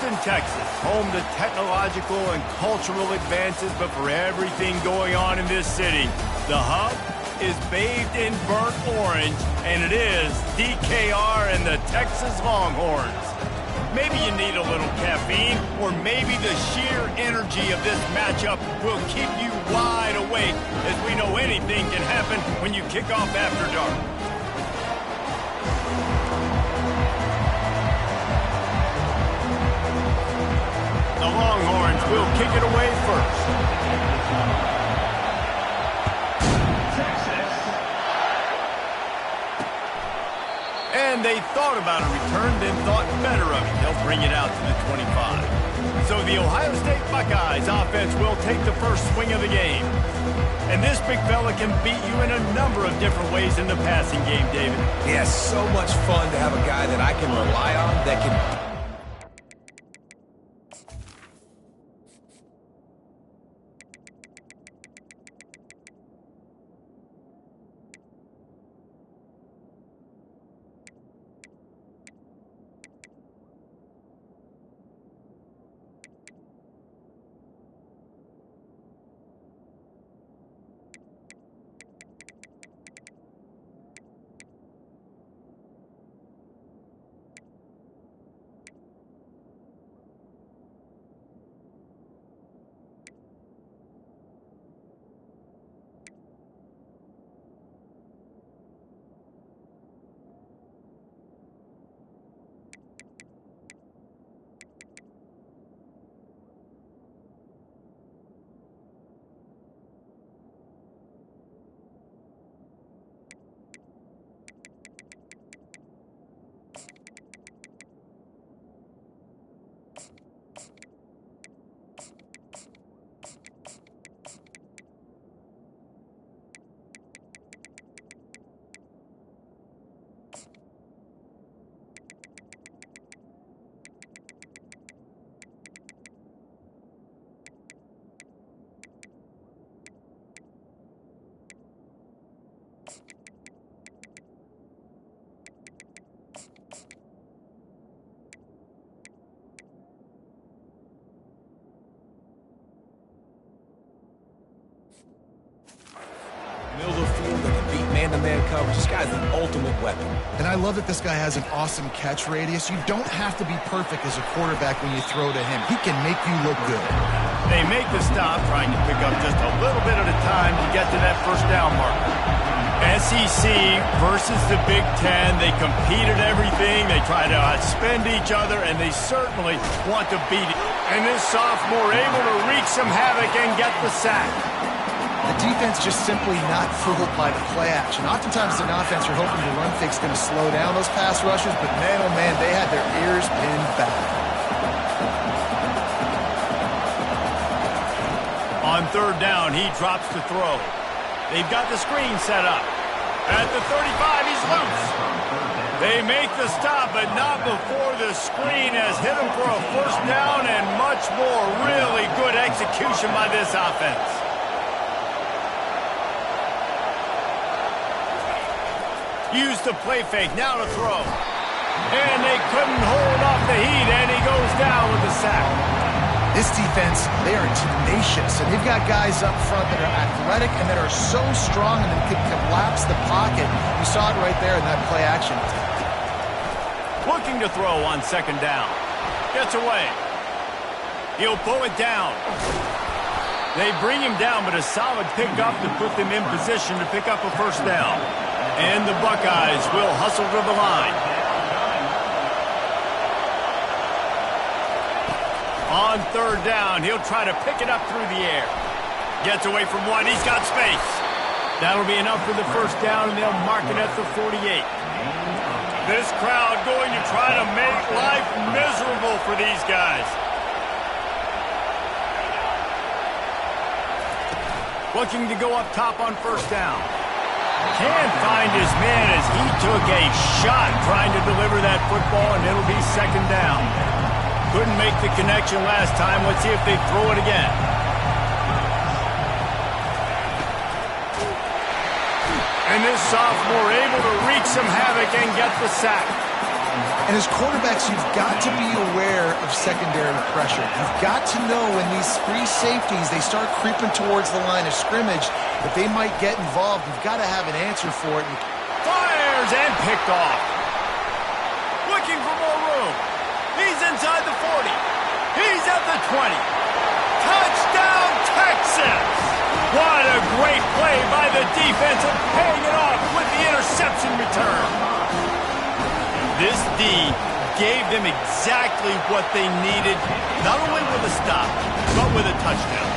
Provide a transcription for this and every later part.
Houston, Texas, home to technological and cultural advances, but for everything going on in this city, the hub is bathed in burnt orange, and it is DKR and the Texas Longhorns. Maybe you need a little caffeine, or maybe the sheer energy of this matchup will keep you wide awake, as we know anything can happen when you kick off after dark. The Longhorns will kick it away first. And they thought about a return, then thought better of it. They'll bring it out to the 25. So the Ohio State Buckeyes offense will take the first swing of the game. And this big fella can beat you in a number of different ways in the passing game, David. Yeah, so much fun to have a guy that I can rely on that can... Middle of the field that can beat man-to-man coverage. This guy's the ultimate weapon. And I love that this guy has an awesome catch radius. You don't have to be perfect as a quarterback when you throw to him. He can make you look good. They make the stop, trying to pick up just a little bit at a time to get to that first down marker. SEC versus the Big Ten. They compete at everything. They try to outspend each other, and they certainly want to beat it. And this sophomore able to wreak some havoc and get the sack. The defense just simply not fooled by the play action. Oftentimes in offense, you're hoping the run fake's going to slow down those pass rushes, but man, oh man, they had their ears pinned back. On third down, he drops to throw. They've got the screen set up. At the 35, he's loose. They make the stop, but not before the screen has hit him for a first down and much more. Really good execution by this offense. Use the play fake, now to throw. And they couldn't hold off the heat, and he goes down with the sack. This defense, they are tenacious, and they've got guys up front that are athletic and that are so strong and that can collapse the pocket. You saw it right there in that play action. Looking to throw on second down. Gets away. He'll pull it down. They bring him down, but a solid pickup to put them in position to pick up a first down. And the Buckeyes will hustle to the line. On third down, he'll try to pick it up through the air. Gets away from one, he's got space. That'll be enough for the first down, and they'll mark it at the 48. This crowd going to try to make life miserable for these guys. Looking to go up top on first down. Can't find his man as he took a shot trying to deliver that football, and it'll be second down. Couldn't make the connection last time. Let's see if they throw it again. And this sophomore able to wreak some havoc and get the sack. And as quarterbacks, you've got to be aware of secondary pressure. You've got to know when these free safeties, they start creeping towards the line of scrimmage, that they might get involved. You've got to have an answer for it. Fires and picked off. Looking for more room. He's inside the 40. He's at the 20. Touchdown, Texas! What a great play by the defense and paying it off with the interception return. This D gave them exactly what they needed, not only with a stop, but with a touchdown.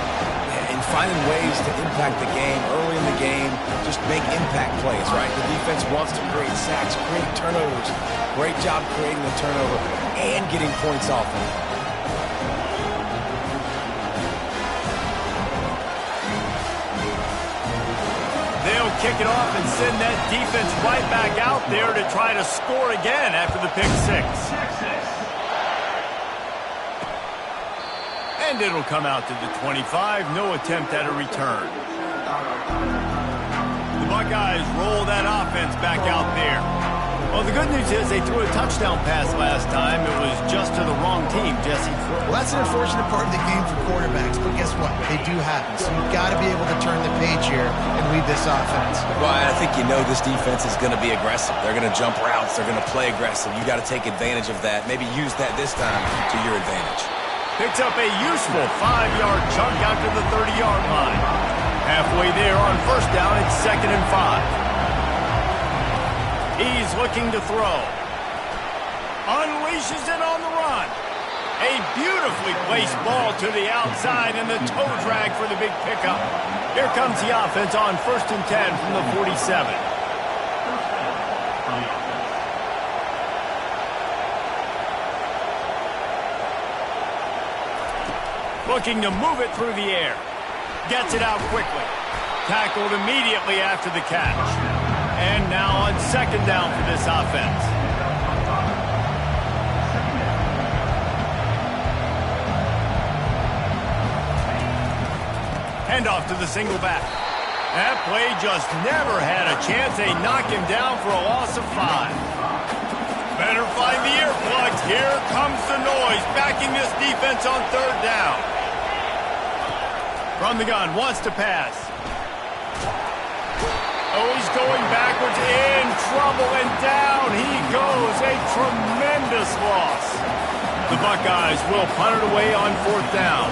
Yeah, and finding ways to impact the game early in the game, just make impact plays, right? The defense wants to create sacks, create turnovers. Great job creating the turnover and getting points off of it. They'll kick it off and send that defense right back out there to try to score again after the pick six. And it'll come out to the 25. No attempt at a return. The Buckeyes roll that offense back out there. Well, the good news is they threw a touchdown pass last time. It was just to the wrong team, Jesse. Well, that's an unfortunate part of the game for quarterbacks, but guess what? They do happen. So you've got to be able to turn the page here and lead this offense. Well, I think you know this defense is going to be aggressive. They're going to jump routes. They're going to play aggressive. You got to take advantage of that. Maybe use that this time to your advantage. Picks up a useful 5-yard chunk out to the 30-yard line. Halfway there on first down, it's 2nd and 5. He's looking to throw. Unleashes it on the run. A beautifully placed ball to the outside and the toe drag for the big pickup. Here comes the offense on 1st and 10 from the 47. Looking to move it through the air. Gets it out quickly. Tackled immediately after the catch. And now on 2nd down for this offense. Handoff to the single back. That play just never had a chance. They knock him down for a loss of 5. Better find the earplugs. Here comes the noise, backing this defense on 3rd down. From the gun, wants to pass. Oh, he's going backwards, in trouble, and down he goes. A tremendous loss. The Buckeyes will punt it away on 4th down.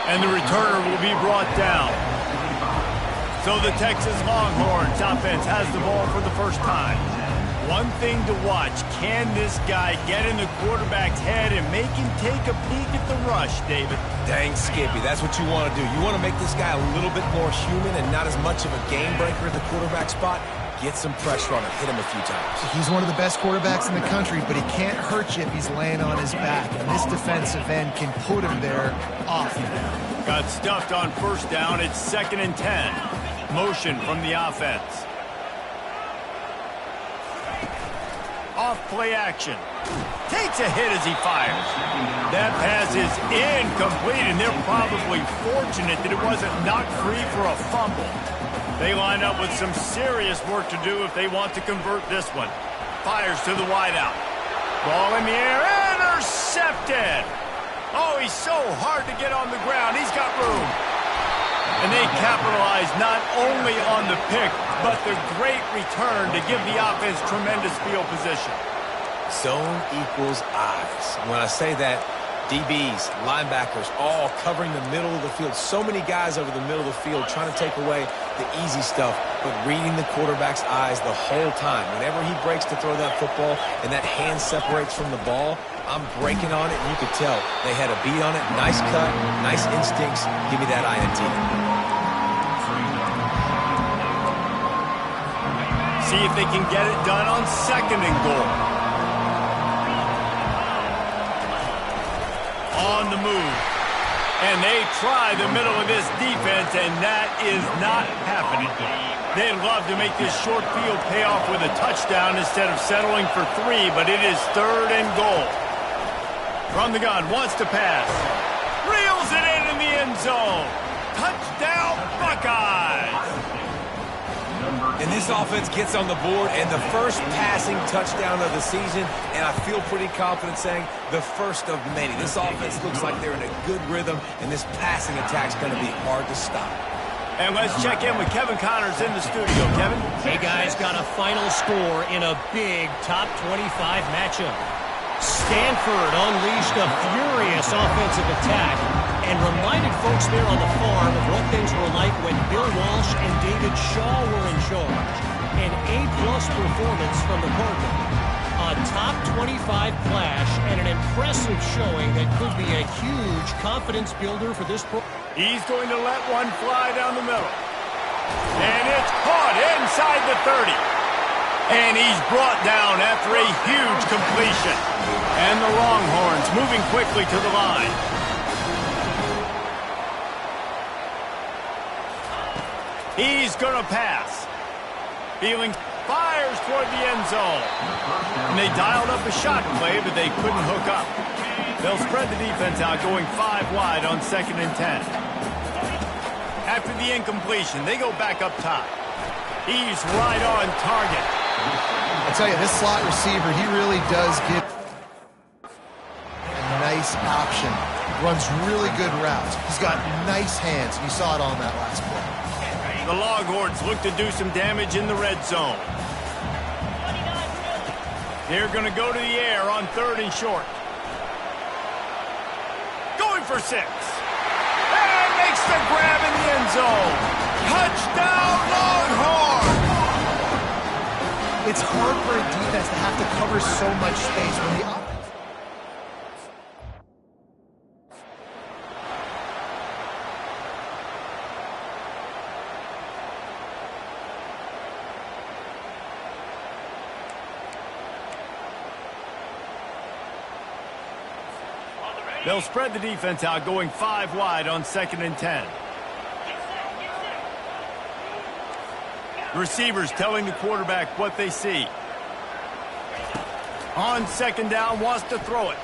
And the returner will be brought down. So the Texas Longhorns offense has the ball for the first time. One thing to watch, can this guy get in the quarterback's head and make him take a peek at the rush, David? Dang, Skippy, that's what you want to do. You want to make this guy a little bit more human and not as much of a game breaker at the quarterback spot. Get some pressure on him, hit him a few times. He's one of the best quarterbacks in the country, but he can't hurt you if he's laying on his back. And this defensive end can put him there often. Got stuffed on 1st down. It's 2nd and 10. Motion from the offense. Off play action. Takes a hit as he fires. That pass is incomplete, and they're probably fortunate that it wasn't knocked free for a fumble. They line up with some serious work to do if they want to convert this one. Fires to the wideout. Ball in the air. Intercepted. Oh, he's so hard to get on the ground. He's got room. And they capitalize not only on the pick, but the great return to give the offense tremendous field position. Zone equals eyes. When I say that, DBs, linebackers, all covering the middle of the field. So many guys over the middle of the field trying to take away the easy stuff, but reading the quarterback's eyes the whole time. Whenever he breaks to throw that football and that hand separates from the ball, I'm breaking on it, and you could tell they had a beat on it. Nice cut, nice instincts. Give me that INT. See if they can get it done on 2nd and goal. On the move. And they try the middle of this defense, and that is not happening. They'd love to make this short field pay off with a touchdown instead of settling for 3, but it is 3rd and goal. From the gun, wants to pass. Reels it in the end zone. Touchdown, Buckeyes! And this offense gets on the board, and the first passing touchdown of the season, and I feel pretty confident saying the first of many. This offense looks like they're in a good rhythm, and this passing attack's going to be hard to stop. And let's check in with Kevin Connors in the studio. Kevin? Hey, guys, got a final score in a big top 25 matchup. Stanford unleashed a furious offensive attack and reminded folks there on the farm of what things were like when Bill Walsh and David Shaw were in charge. An A-plus performance from the Cardinal. A top 25 clash and an impressive showing that could be a huge confidence builder for this program. He's going to let one fly down the middle. And it's caught inside the 30. And he's brought down after a huge completion. And the Longhorns moving quickly to the line. He's going to pass. Feeling fires toward the end zone. And they dialed up a shot play, but they couldn't hook up. They'll spread the defense out, going 5 wide on 2nd and 10. After the incompletion, they go back up top. He's right on target. I tell you, this slot receiver, he really does give a nice option. Runs really good routes. He's got nice hands. You saw it on that last play. The Longhorns look to do some damage in the red zone. They're going to go to the air on 3rd and short. Going for 6. And makes the grab in the end zone. Touchdown, Longhorns! It's hard for a defense to have to cover so much space when the offense... They'll spread the defense out, going 5 wide on 2nd and 10. Receivers telling the quarterback what they see. On 2nd down, wants to throw it.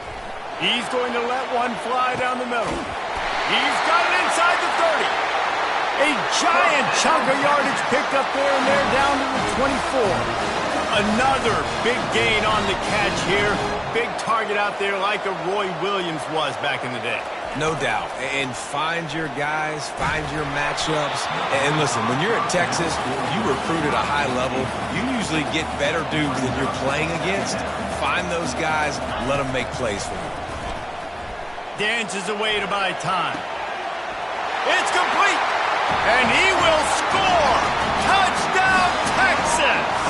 He's going to let one fly down the middle. He's got it inside the 30. A giant chunk of yardage picked up there, and they're down to the 24. Another big gain on the catch here. Big target out there like a Roy Williams was back in the day. No doubt. And find your guys, find your matchups. And listen, when you're at Texas, you recruit at a high level. You usually get better dudes than you're playing against. Find those guys, let them make plays for you. Dances away to buy time. It's complete. And he will score. Touchdown, Texas.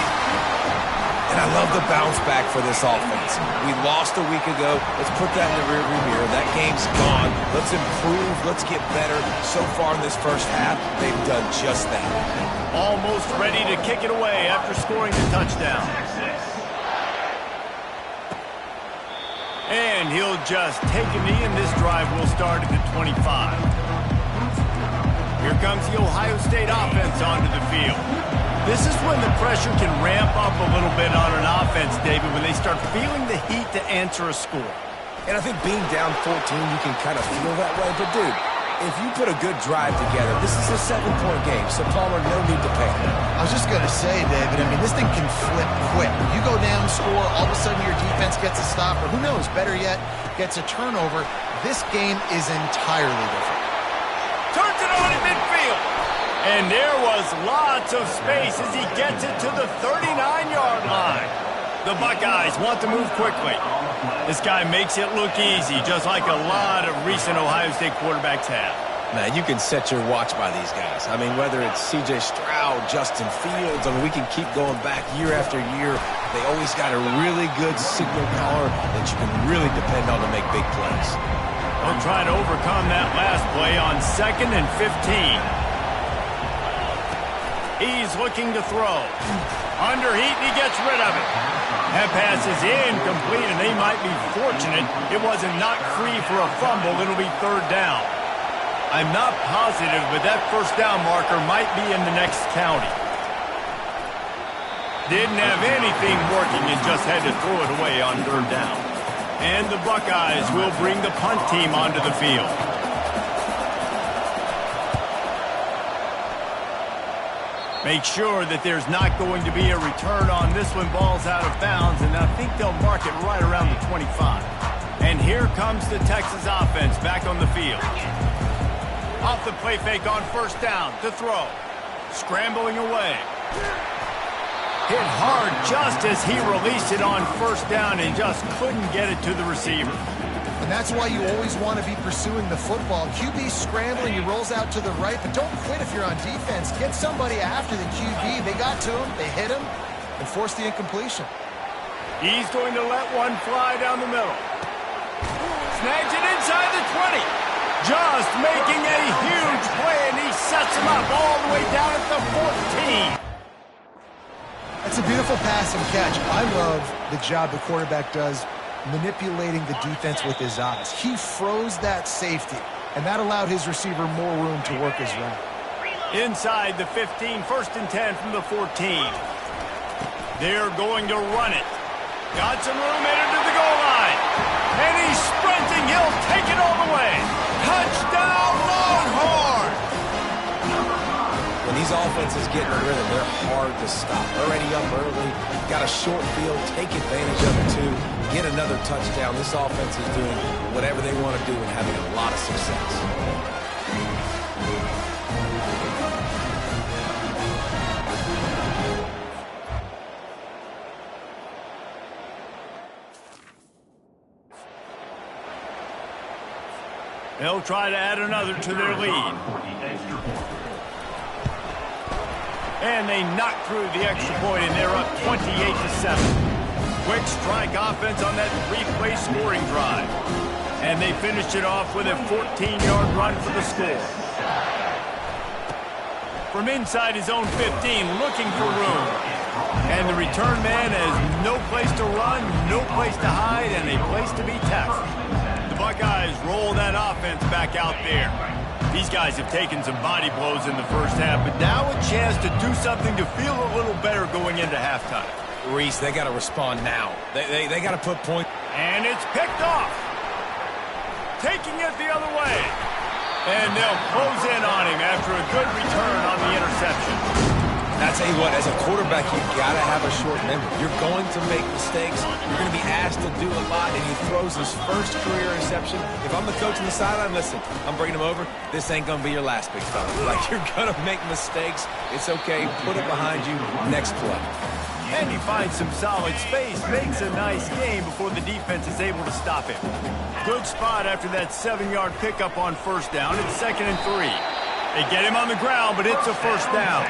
And I love the bounce back for this offense. We lost a week ago. Let's put that in the rearview mirror. That game's gone. Let's improve. Let's get better. So far in this first half, they've done just that. Almost ready to kick it away after scoring the touchdown. And he'll just take a knee, and this drive will start at the 25. Here comes the Ohio State offense onto the field. This is when the pressure can ramp up a little bit on an offense, David, when they start feeling the heat to answer a score. And I think being down 14, you can kind of feel that way. But, dude, if you put a good drive together, this is a 7-point game, so Palmer, no need to panic. I was just going to say, David, I mean, this thing can flip quick. You go down, score, all of a sudden your defense gets a stop, or who knows, better yet, gets a turnover. This game is entirely different. Turns it on in midfield. And there was lots of space as he gets it to the 39-yard line. The Buckeyes want to move quickly. This guy makes it look easy, just like a lot of recent Ohio State quarterbacks have. Man, you can set your watch by these guys. I mean, whether it's C.J. Stroud, Justin Fields, I mean, we can keep going back year after year. They always got a really good signal caller that you can really depend on to make big plays. They'll try to overcome that last play on 2nd and 15. He's looking to throw. Under heat, and he gets rid of it. That pass is incomplete, and they might be fortunate it wasn't knocked free for a fumble. It'll be 3rd down. I'm not positive, but that 1st down marker might be in the next county. Didn't have anything working and just had to throw it away on 3rd down. And the Buckeyes will bring the punt team onto the field. Make sure that there's not going to be a return on this one. Ball's out of bounds, and I think they'll mark it right around the 25. And here comes the Texas offense back on the field. Off the play fake on first down to throw. Scrambling away. Hit hard just as he released it on first down and just couldn't get it to the receiver. And that's why you always want to be pursuing the football. QB scrambling, he rolls out to the right, but don't quit if you're on defense. Get somebody after the QB. They got to him, they hit him, and forced the incompletion. He's going to let one fly down the middle. Snags it inside the 20. Just making a huge play, and he sets him up all the way down at the 14. That's a beautiful pass and catch. I love the job the quarterback does manipulating the defense with his eyes. He froze that safety, and that allowed his receiver more room to work his route. Inside the 15, 1st and 10 from the 14. They're going to run it. Got some room headed to the goal line. And he's sprinting. He'll take it all the way. Touchdown, Longhorn! When these offenses get in the rhythm, they're hard to stop. Already up early, got a short field, take advantage of it too, get another touchdown. This offense is doing whatever they want to do and having a lot of success. They'll try to add another to their lead. And they knock through the extra point, and they're up 28-7. Quick strike offense on that three-play scoring drive. And they finished it off with a 14-yard run for the score. From inside his own 15, looking for room. And the return man has no place to run, no place to hide, and a place to be tackled. Buckeyes roll that offense back out there. These guys have taken some body blows in the first half, but now a chance to do something to feel a little better going into halftime. Reese, they got to respond now. They got to put points. And it's picked off. Taking it the other way. And they'll close in on him after a good return on the interception. I tell you what, as a quarterback, you've got to have a short memory. You're going to make mistakes. You're going to be asked to do a lot, and he throws his first career interception. If I'm the coach on the sideline, listen, I'm bringing him over. This ain't going to be your last, big fella. Like, you're going to make mistakes. It's okay. Put it behind you. Next play. And he finds some solid space, makes a nice game before the defense is able to stop him. Good spot after that 7-yard pickup on first down. It's 2nd and 3. They get him on the ground, but it's a first down.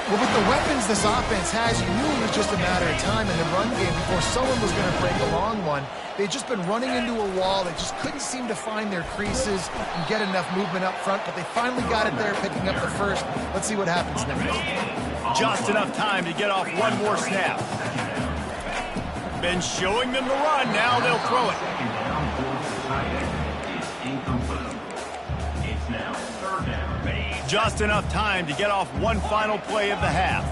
Well, with the weapons this offense has, you knew it was just a matter of time in the run game before someone was going to break a long one. They'd just been running into a wall. They just couldn't seem to find their creases and get enough movement up front, but they finally got it there, picking up the first. Let's see what happens next. Just enough time to get off one more snap. Been showing them the run. Now they'll throw it. Just enough time to get off one final play of the half.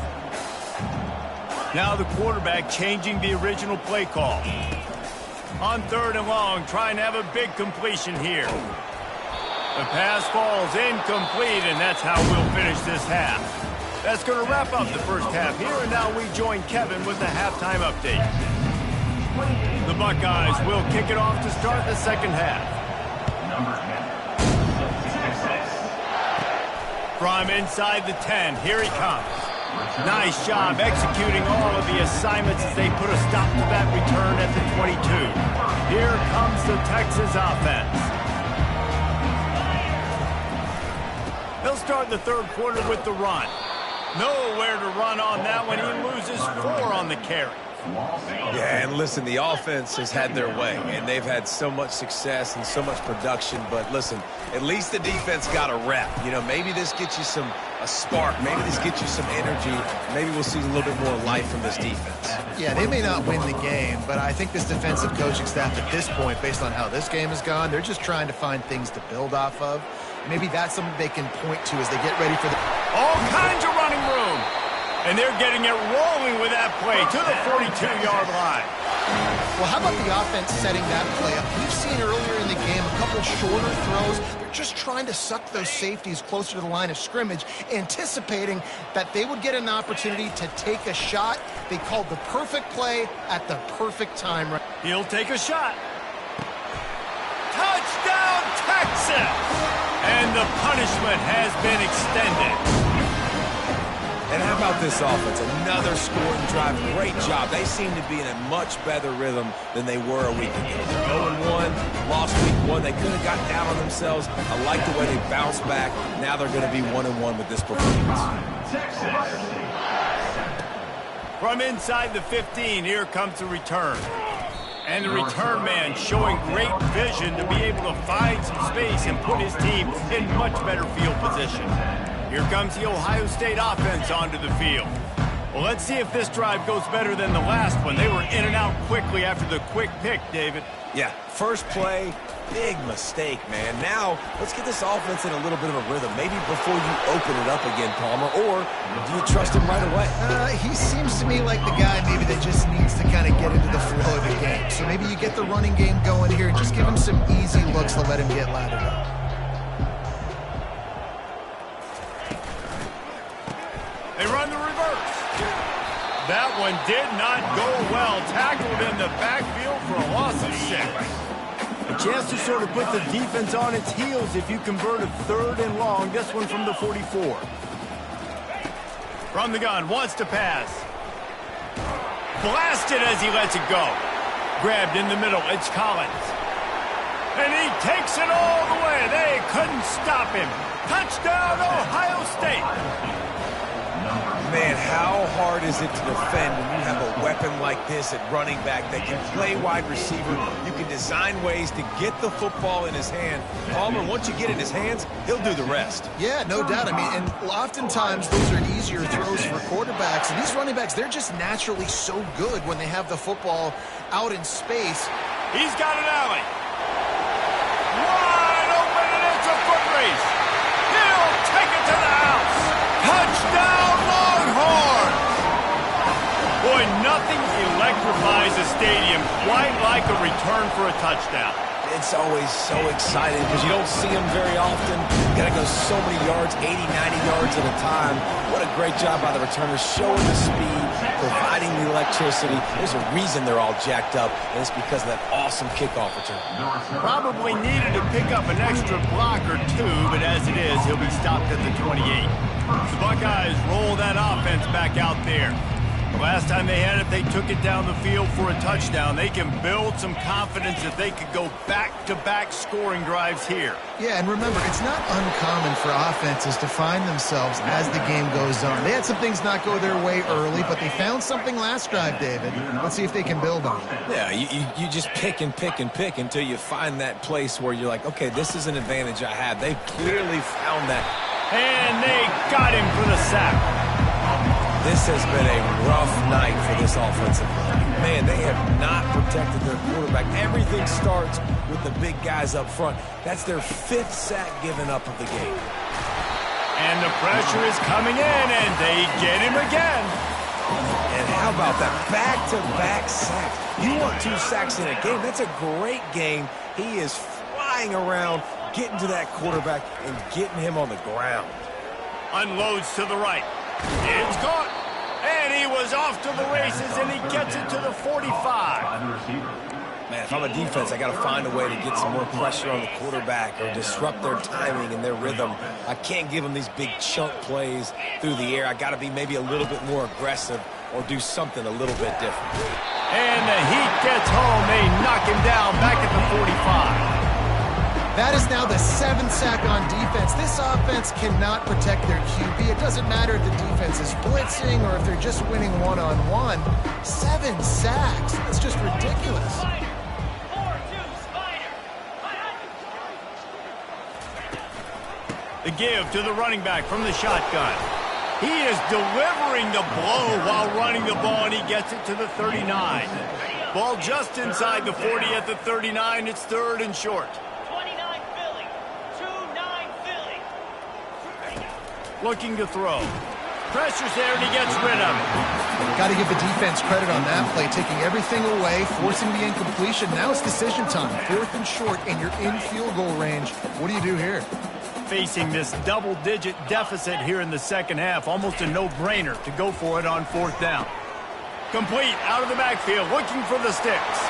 Now the quarterback changing the original play call. On 3rd and long, trying to have a big completion here. The pass falls incomplete, and that's how we'll finish this half. That's going to wrap up the first half here, and now we join Kevin with the halftime update. The Buckeyes will kick it off to start the second half. From inside the 10, here he comes. Nice job executing all of the assignments as they put a stop to that return at the 22. Here comes the Texas offense. They'll start the third quarter with the run. Nowhere to run on that one. He loses 4 on the carry. Yeah, and listen, the offense has had their way, and they've had so much success and so much production. But listen, at least the defense got a rep. You know, maybe this gets you a spark. Maybe this gets you some energy. Maybe we'll see a little bit more life from this defense. Yeah, they may not win the game, but I think this defensive coaching staff at this point, based on how this game has gone, they're just trying to find things to build off of. Maybe that's something they can point to as they get ready for the... All kinds of running room. And they're getting it rolling with that play to the 42-yard line. Well, how about the offense setting that play up? We've seen earlier in the game a couple couple shorter throws. They're just trying to suck those safeties closer to the line of scrimmage, anticipating that they would get an opportunity to take a shot. They called the perfect play at the perfect time. He'll take a shot. Touchdown, Texas! And the punishment has been extended. And how about this offense? Another scoring drive. Great job. They seem to be in a much better rhythm than they were a week ago. 0-1, lost week 1. They could have got down on themselves. I like the way they bounced back. Now they're going to be 1-1 with this performance. From inside the 15, here comes the return. And the return man showing great vision to be able to find some space and put his team in much better field position. Here comes the Ohio State offense onto the field. Well, let's see if this drive goes better than the last one. They were in and out quickly after the quick pick, David. Yeah, first play, big mistake, man. Now, let's get this offense in a little bit of a rhythm. Maybe before you open it up again, Palmer, or do you trust him right away? He seems to me like the guy maybe that just needs to kind of get into the flow of the game. So maybe you get the running game going here and just give him some easy looks to let him get lathered up. They run the reverse. That one did not go well. Tackled in the backfield for a loss of 6. A chance to sort of put the defense on its heels if you convert a 3rd and long. This one from the 44. From the gun, wants to pass. Blasted as he lets it go. Grabbed in the middle, it's Collins. And he takes it all the way. They couldn't stop him. Touchdown, Ohio State. Man, how hard is it to defend when you have a weapon like this at running back that can play wide receiver? You can design ways to get the football in his hand. Palmer, once you get it in his hands, he'll do the rest. Yeah, no doubt. I mean, and oftentimes those are easier throws for quarterbacks. And these running backs, they're just naturally so good when they have the football out in space. He's got an alley. Wide open, and it's a foot race. He'll take it to the house. Touchdown, Longhorns! Boy, nothing electrifies a stadium quite like a return for a touchdown. It's always so exciting because you don't see them very often. You got to go so many yards, 80, 90 yards at a time. What a great job by the returners, showing the speed, providing the electricity. There's a reason they're all jacked up, and it's because of that awesome kickoff return. Probably needed to pick up an extra block or 2, but as it is, he'll be stopped at the 28. The Buckeyes roll that offense back out there. The last time they had it, they took it down the field for a touchdown. They can build some confidence that they could go back-to-back scoring drives here. Yeah, and remember, it's not uncommon for offenses to find themselves as the game goes on. They had some things not go their way early, but they found something last drive, David. Let's see if they can build on it. Yeah, you just pick and pick and pick until you find that place where you're like, okay, this is an advantage I have. They've clearly found that. And they got him for the sack. This has been a rough night for this offensive line. Man, they have not protected their quarterback. Everything starts with the big guys up front. That's their 5th sack given up of the game. And the pressure is coming in, and they get him again. And how about that back-to-back sacks? You want 2 sacks in a game. That's a great game. He is flying around, getting to that quarterback and getting him on the ground. Unloads to the right. It's caught. And he was off to the races, and he gets it to the 45. Man, if I'm a defense, I got to find a way to get some more pressure on the quarterback or disrupt their timing and their rhythm. I can't give them these big chunk plays through the air. I got to be maybe a little bit more aggressive or do something a little bit different. And the heat gets home. They knock him down back at the 45. That is now the 7th sack on defense. This offense cannot protect their QB. It doesn't matter if the defense is blitzing or if they're just winning one-on-one. 7 sacks. That's just ridiculous. The give to the running back from the shotgun. He is delivering the blow while running the ball, and he gets it to the 39. Ball just inside the 40 at the 39. It's 3rd and short. Looking to throw. Pressure's there, and he gets rid of it. Got to give the defense credit on that play, taking everything away, forcing the incompletion. Now it's decision time. 4th and short, and you're in field goal range. What do you do here? Facing this double-digit deficit here in the second half, almost a no-brainer to go for it on 4th down. Complete out of the backfield, looking for the sticks.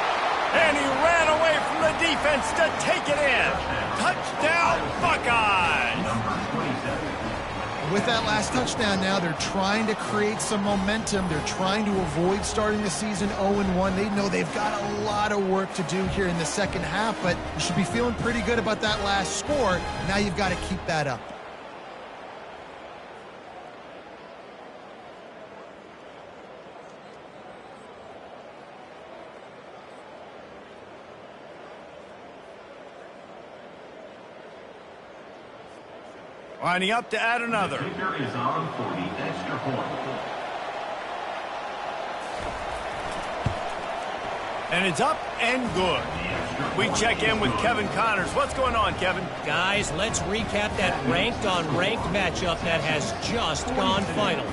And he ran away from the defense to take it in. Touchdown, Buckeyes! With that last touchdown now, they're trying to create some momentum. They're trying to avoid starting the season 0-1. They know they've got a lot of work to do here in the second half, but you should be feeling pretty good about that last score. Now you've got to keep that up. Lining up to add another. The kicker is on for the extra point. And it's up and good. We check in with Kevin Connors. What's going on, Kevin? Guys, let's recap that ranked-on-ranked matchup that has just gone final.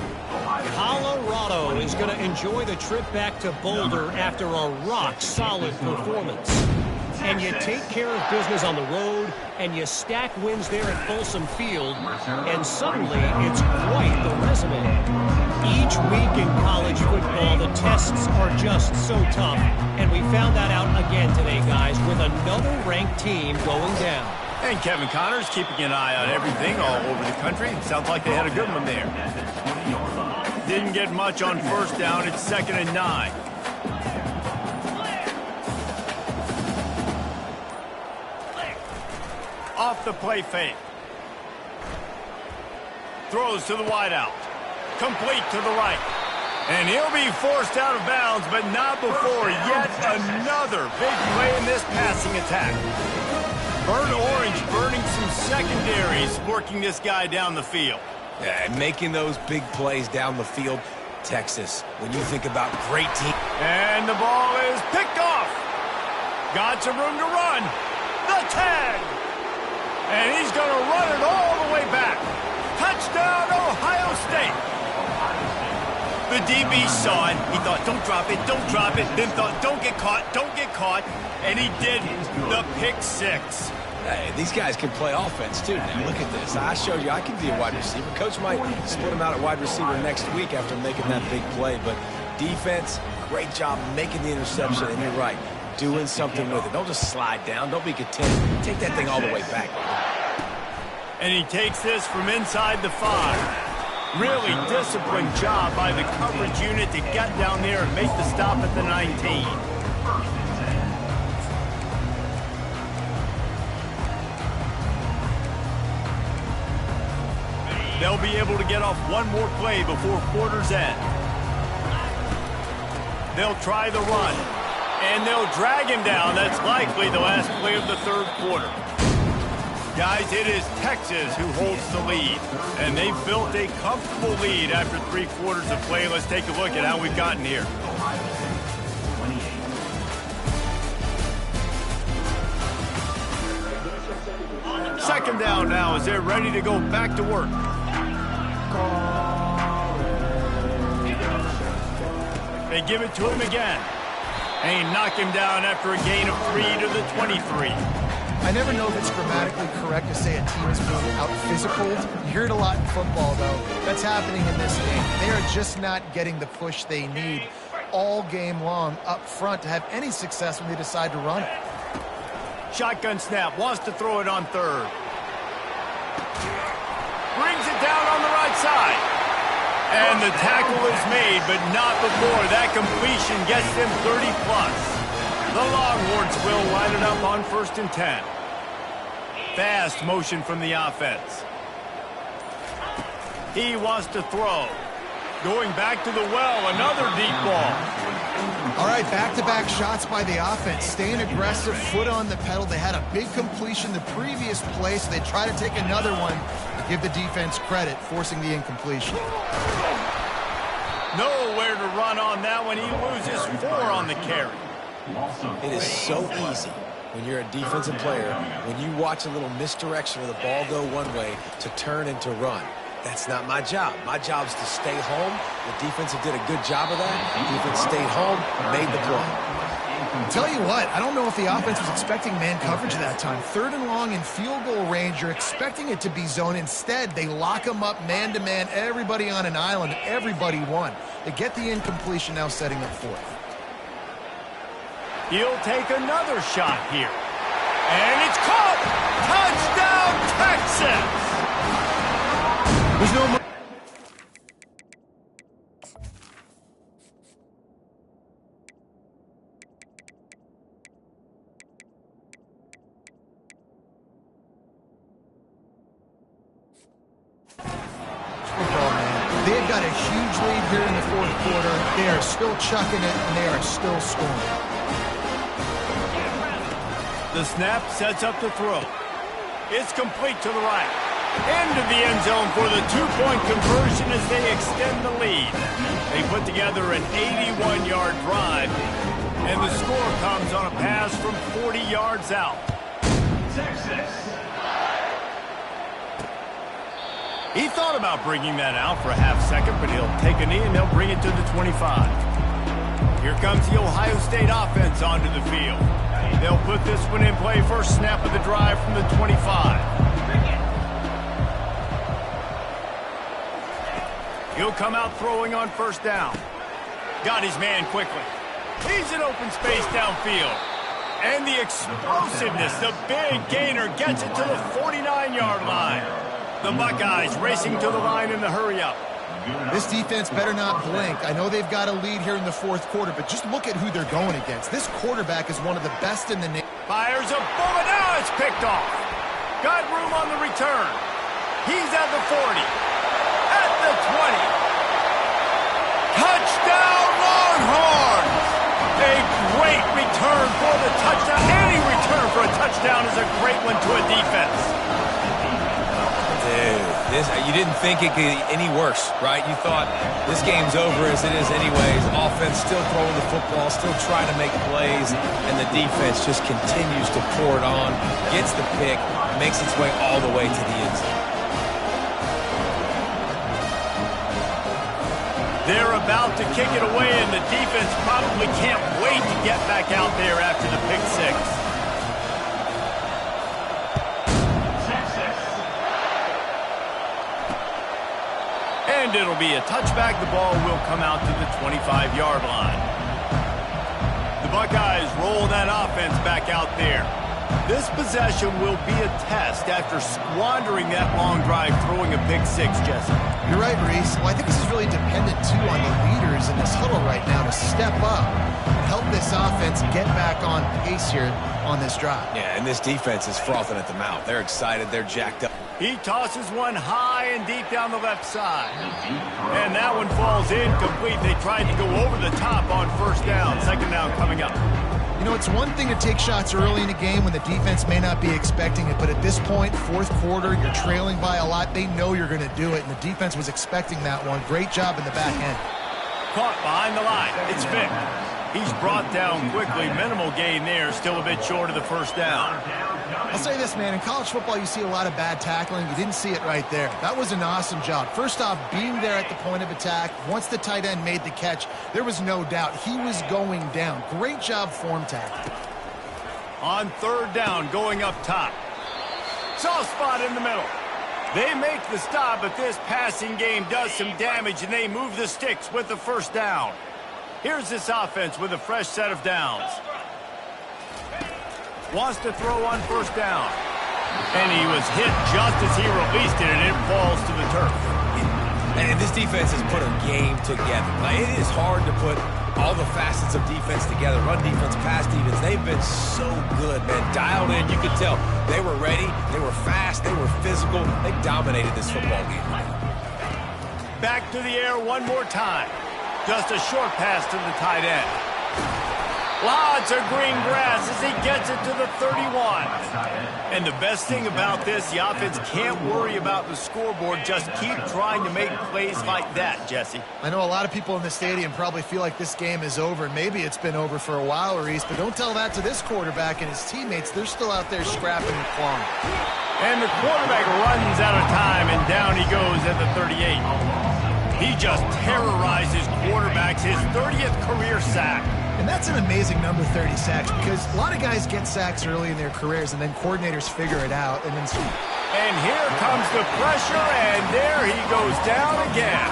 Colorado is going to enjoy the trip back to Boulder after a rock-solid performance. And you take care of business on the road, and you stack wins there at Folsom Field, and suddenly it's quite the resume. Each week in college football, the tests are just so tough, and we found that out again today, guys, with another ranked team going down. And Kevin Connors keeping an eye on everything all over the country. Sounds like they had a good one there. Didn't get much on 1st down. It's 2nd and 9. Off the play fake. Throws to the wideout. Complete to the right. And he'll be forced out of bounds, but not before yet another big play in this passing attack. Burnt Orange burning some secondaries, working this guy down the field. Yeah, and making those big plays down the field. Texas, when you think about great team. And the ball is picked off. Got some room to run. The tag. And he's going to run it all the way back. Touchdown, Ohio State. The DB saw it. He thought, don't drop it, don't drop it. Then thought, don't get caught, don't get caught. And he didn't. The pick 6. Hey, these guys can play offense, too. Now, look at this. I showed you I can be a wide receiver. Coach might split him out at wide receiver next week after making that big play. But defense, great job making the interception. And you're right, doing something with it. Don't just slide down. Don't be content. Take that thing all the way back. And he takes this from inside the 5. Really disciplined job by the coverage unit to get down there and make the stop at the 19. They'll be able to get off one more play before quarter's end. They'll try the run. And they'll drag him down. That's likely the last play of the 3rd quarter. Guys, it is Texas who holds the lead. And they've built a comfortable lead after 3 quarters of play. Let's take a look at how we've gotten here. Second down now as they're ready to go back to work. They give it to him again. And he knocked him down after a gain of 3 to the 23. I never know if it's grammatically correct to say a team is being out-physicaled. You hear it a lot in football, though. That's happening in this game. They are just not getting the push they need all game long up front to have any success when they decide to run it. Shotgun snap, wants to throw it on 3rd. Brings it down on the right side. And the tackle is made, but not before that completion gets them 30+. The Longhorns will line it up on 1st and 10. Fast motion from the offense. He wants to throw. Going back to the well, another deep ball. All right, back-to-back shots by the offense. Staying aggressive, foot on the pedal. They had a big completion the previous play, so they try to take another one. Give the defense credit, forcing the incompletion. Nowhere to run on that one. He loses 4 on the carry. It is so easy when you're a defensive player, when you watch a little misdirection of the ball go one way, to turn and to run. That's not my job. My job is to stay home. The defense did a good job of that. The defense stayed home, made the play. Tell you what, I don't know if the offense was expecting man coverage that time. 3rd and long in field goal range, you're expecting it to be zone. Instead, they lock them up man-to-man, everybody on an island, everybody won. They get the incompletion, now setting up 4th. He'll take another shot here. And it's caught! Touchdown, Texas! There's no more. Football, man. They've got a huge lead here in the 4th quarter. They are still chucking it, and they are still scoring. The snap sets up the throw. It's complete to the right. Into the end zone for the 2-point conversion as they extend the lead. They put together an 81-yard drive, and the score comes on a pass from 40 yards out. Texas. He thought about bringing that out for a half second, but he'll take a knee and they'll bring it to the 25. Here comes the Ohio State offense onto the field. They'll put this one in play first snap of the drive from the 25. He'll come out throwing on first down. Got his man quickly. He's in open space downfield. And the explosiveness, the big gainer gets it to the 49-yard line. The Buckeyes racing to the line in the hurry-up. This defense better not blink. I know they've got a lead here in the 4th quarter, but just look at who they're going against. This quarterback is one of the best in the nation. Fires a bullet. Now it's picked off. Got room on the return. He's at the 40. At the 20. Touchdown, Longhorns! A great return for the touchdown. Any return for a touchdown is a great one to a defense. Dude, you didn't think it could get any worse, right? You thought this game's over as it is anyways. Offense still throwing the football, still trying to make plays, and the defense just continues to pour it on, gets the pick, makes its way all the way to the end zone. They're about to kick it away, and the defense probably can't wait to get back out there after the pick six. And it'll be a touchback. The ball will come out to the 25-yard line. The Buckeyes roll that offense back out there. This possession will be a test after squandering that long drive, throwing a pick six, Jesse. You're right, Reese. Well, I think this is really dependent, too, on the leaders in this huddle right now to step up and help this offense get back on pace here on this drive. Yeah, and this defense is frothing at the mouth. They're excited. They're jacked up. He tosses one high and deep down the left side. And that one falls incomplete. They tried to go over the top on first down. Second down coming up. You know, it's one thing to take shots early in a game when the defense may not be expecting it, but at this point, 4th quarter, you're trailing by a lot. They know you're going to do it, and the defense was expecting that one. Great job in the back end. Caught behind the line. It's Vick. He's brought down quickly. Minimal gain there. Still a bit short of the first down. I'll say this, man. In college football, you see a lot of bad tackling. You didn't see it right there. That was an awesome job. First off, being there at the point of attack. Once the tight end made the catch, there was no doubt he was going down. Great job form tackling. On third down, going up top. Soft spot in the middle. They make the stop, but this passing game does some damage, and they move the sticks with the first down. Here's this offense with a fresh set of downs. Wants to throw on first down. And he was hit just as he released it, and it falls to the turf. And this defense has put a game together. Like, it is hard to put all the facets of defense together. Run defense, pass defense. They've been so good, man. Dialed in. You could tell they were ready. They were fast. They were physical. They dominated this football game. Back to the air one more time. Just a short pass to the tight end. Lots of green grass as he gets it to the 31. And the best thing about this, the offense can't worry about the scoreboard. Just keep trying to make plays like that, Jesse. I know a lot of people in the stadium probably feel like this game is over. Maybe it's been over for a while, Reese, but don't tell that to this quarterback and his teammates. They're still out there scrapping and clawing. And the quarterback runs out of time, and down he goes at the 38. He just terrorized his quarterbacks, his 30th career sack. And that's an amazing number, 30 sacks, because a lot of guys get sacks early in their careers, and then coordinators figure it out. And here comes the pressure, and there he goes down again.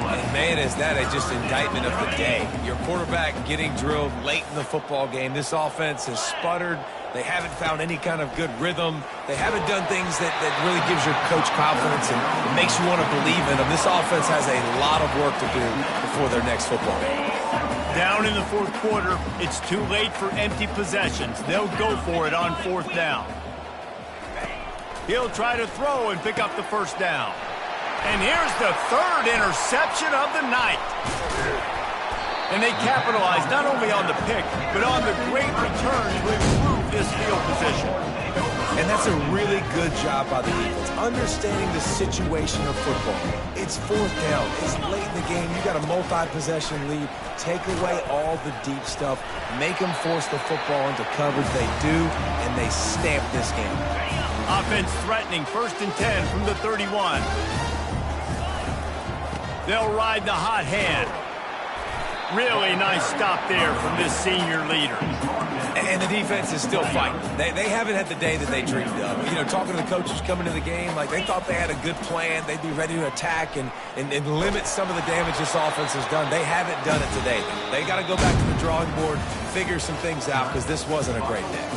And man, is that just indictment of the day. Your quarterback getting drilled late in the football game. This offense has sputtered. They haven't found any kind of good rhythm. They haven't done things that really gives your coach confidence and it makes you want to believe in them. This offense has a lot of work to do before their next football game. Down in the fourth quarter, it's too late for empty possessions. They'll go for it on fourth down. He'll try to throw and pick up the first down. And here's the third interception of the night. And they capitalize not only on the pick, but on the great return to improve this field position. And that's a really good job by the Eagles, understanding the situation of football. It's fourth down. It's late in the game. You got a multi-possession lead. Take away all the deep stuff. Make them force the football into coverage. They do, and they stamp this game. Offense threatening, 1st and 10 from the 31. They'll ride the hot hand. Really nice stop there from this senior leader. And the defense is still fighting. They haven't had the day that they dreamed of. You know, talking to the coaches coming to the game, like they thought they had a good plan. They'd be ready to attack and limit some of the damage this offense has done. They haven't done it today. They got to go back to the drawing board, figure some things out, because this wasn't a great day.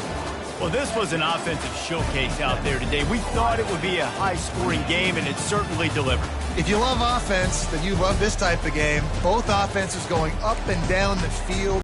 Well, this was an offensive showcase out there today. We thought it would be a high-scoring game, and it certainly delivered. if you love offense, then you love this type of game. Both offenses going up and down the field.